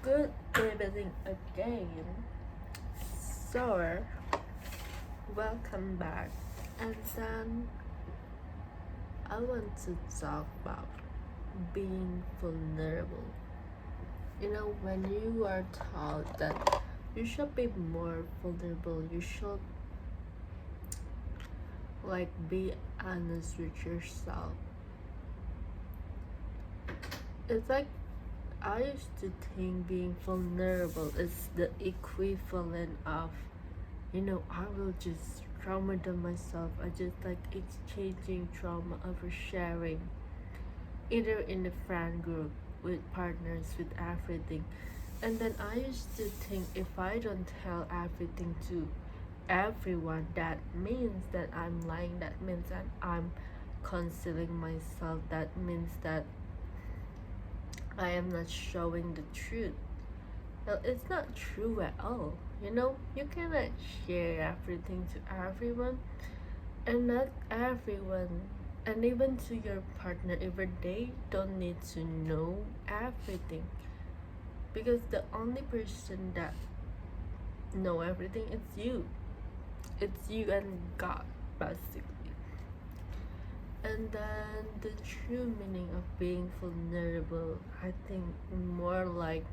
Good evening again. So, welcome back. And then I want to talk about being vulnerable. When you are taught that you should be more vulnerable, you should be honest with yourself. It's like I used to think being vulnerable is the equivalent of I will just trauma dump myself. I just like exchanging trauma over sharing, either in the friend group, with partners, with everything. And then I used to think if I don't tell everything to everyone, that means that I'm lying, that means that I'm concealing myself, that means that I am not showing the truth. Well, it's not true at all. You cannot share everything to everyone, and not everyone, and even to your partner, even they don't need to know everything, because the only person that know everything it's you and God, basically. And then the true meaning of being vulnerable, I think more like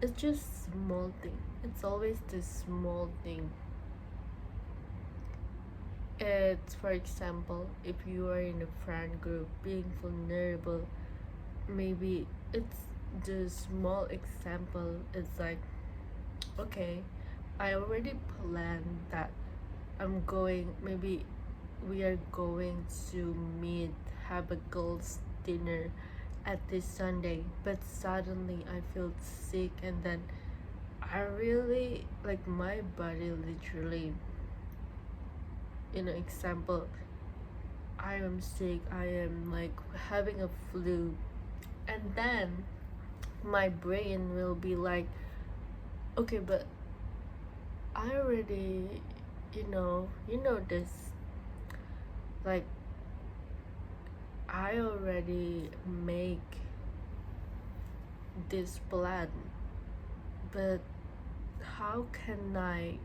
it's just small thing. It's always the small thing. It's, for example, if you are in a friend group, being vulnerable, maybe it's the small example. It's like, okay, I already planned that maybe we are going to meet, have a girls' dinner at this Sunday, but suddenly I feel sick, and then I really my body literally, example, I am sick, I am having a flu, and then my brain will be like, okay, but I already, this, like, I already make this plan, but how can I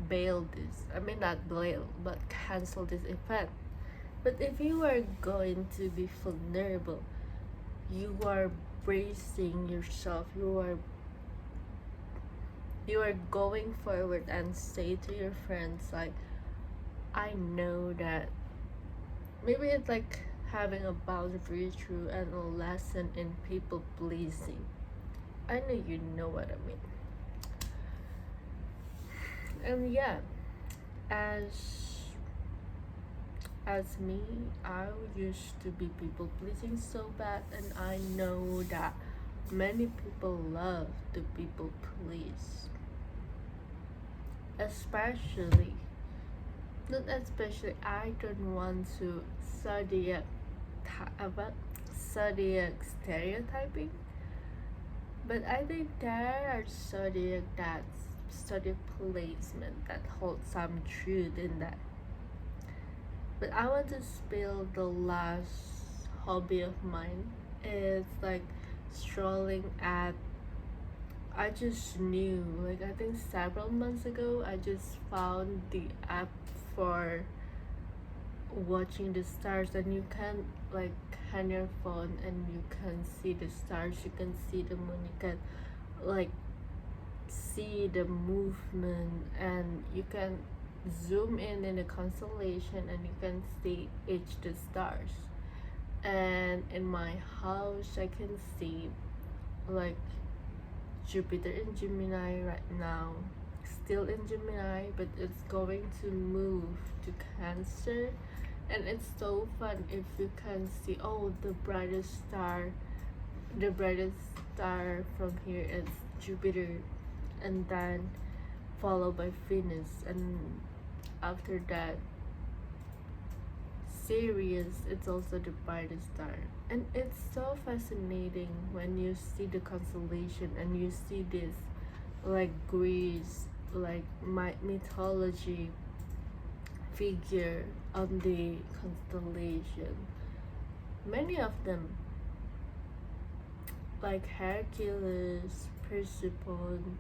bail this? I mean, not bail, but cancel this event. But if you are going to be vulnerable, you are bracing yourself, you are going forward and say to your friends, like, I know that maybe it's like having a boundary through and a lesson in people pleasing. I know you know what I mean. And yeah, as me, I used to be people pleasing so bad, and I know that many people love to people please. Especially, not especially, I don't want to about zodiac stereotyping, but I think there are zodiac placement that holds some truth in that. But I want to spill the last hobby of mine. It's like strolling at, I just knew, I think several months ago, I just found the app for watching the stars, and you can hand your phone and you can see the stars, you can see the moon, you can see the movement, and you can zoom in the constellation, and you can see each the stars. And in my house I can see Jupiter in Gemini right now, still in Gemini, but it's going to move to Cancer. And it's so fun if you can see, oh, the brightest star from here is Jupiter, and then followed by Venus, and after that Sirius, it's also the brightest star. And it's so fascinating when you see the constellation and you see this Greece, my mythology figure on the constellation. many of them, like Hercules, Persephone,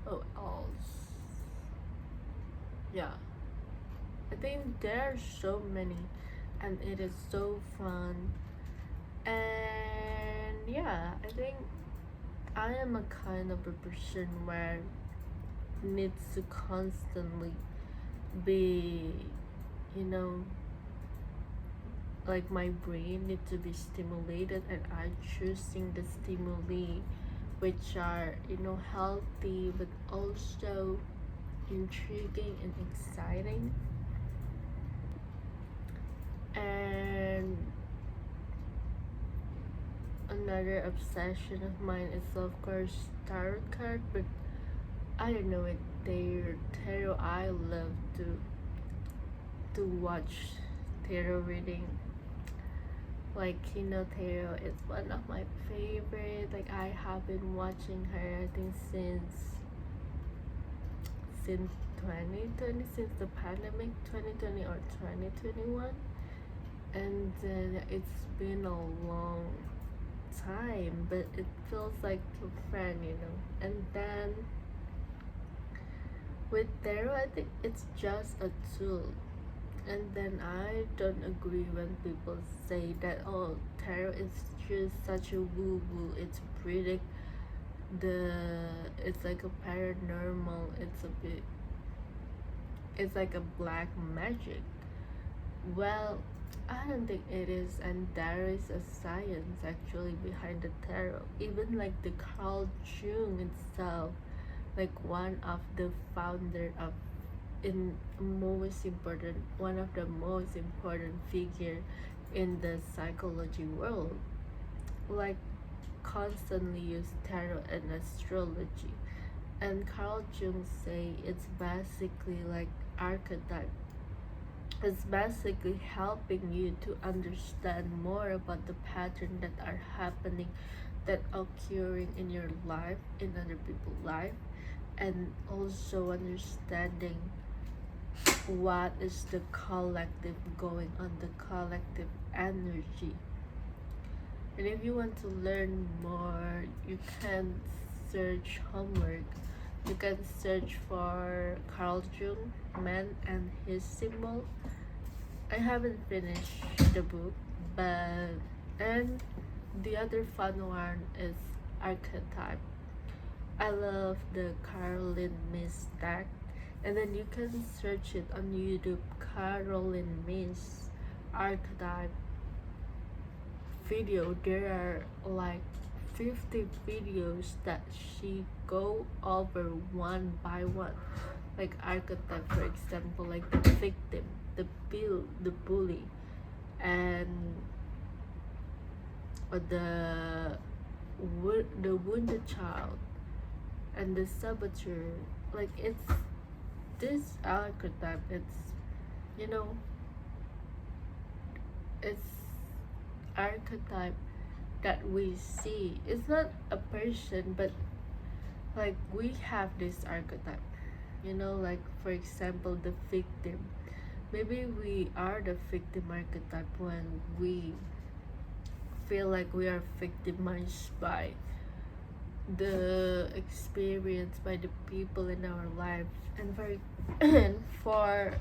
oh else, yeah, I think there are so many, and it is so fun. And yeah, I think I am a kind of a person where needs to constantly be, you know, like my brain needs to be stimulated, and I choosing the stimuli which are, healthy but also intriguing and exciting. And another obsession of mine is of course tarot card, but I don't know it. Their tarot, I love to watch tarot reading. Like Tarot is one of my favorite. Like I have been watching her, I think since 2020, since the pandemic, 2020 or 2021, and it's been a long time, but it feels like a friend. And then with tarot, I think it's just a tool. And then I don't agree when people say that, oh, tarot is just such a woo woo, it's predict the, it's like a paranormal, it's like a black magic. Well, I don't think it is, and there is a science actually behind the tarot. Even like the Carl Jung itself, like one of the founder of one of the most important figure in the psychology world, like constantly use tarot and astrology. And Carl Jung say it's basically like archetype. It's basically helping you to understand more about the pattern that are happening, that occurring in your life, in other people's life, and also understanding what is the collective going on, the collective energy. And if you want to learn more, you can search homework. You can search for Carl Jung, Man and His Symbol. I haven't finished the book, but and the other fun one is Archetype. I love the Caroline Myss deck, and then you can search it on YouTube, Caroline Myss Archetype video. There are like 50 videos that she go over one by one, like archetype, for example, like the victim, the bully, and the wounded child, and the saboteur. Like it's this archetype, you know it's archetype that we see. It's not a person, but like we have this archetype, like for example the victim. Maybe we are the victim archetype when we feel like we are victimized by the experience, by the people in our life. And and for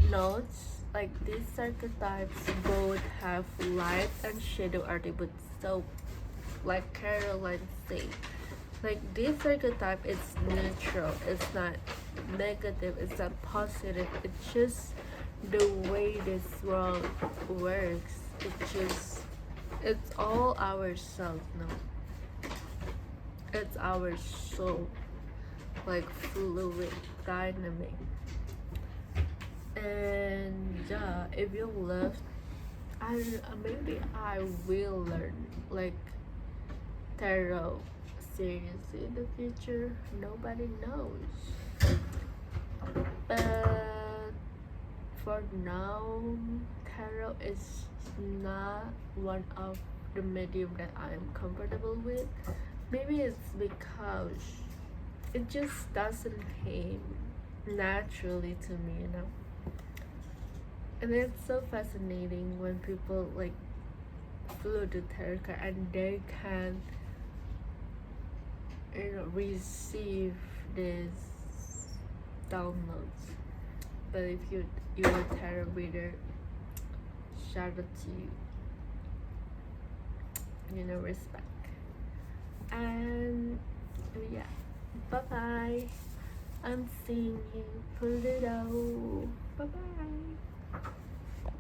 notes, like these archetypes both have light and shadow attributes. So like Caroline said, like this archetype is neutral, it's not negative, it's not positive, it's just the way this world works. It's all ourselves now. It's our soul, like fluid, dynamic. And yeah, if you love, maybe I will learn like tarot seriously in the future. Nobody knows. But for now, tarot is not one of the medium that I'm comfortable with. Maybe it's because it just doesn't came naturally to me. And it's so fascinating when people like follow the tarot card and they can, you know, receive this downloads. But if you're a tarot reader, shout out to you. You know, respect. And yeah, bye bye. I'm seeing you. Pull it out. Bye bye.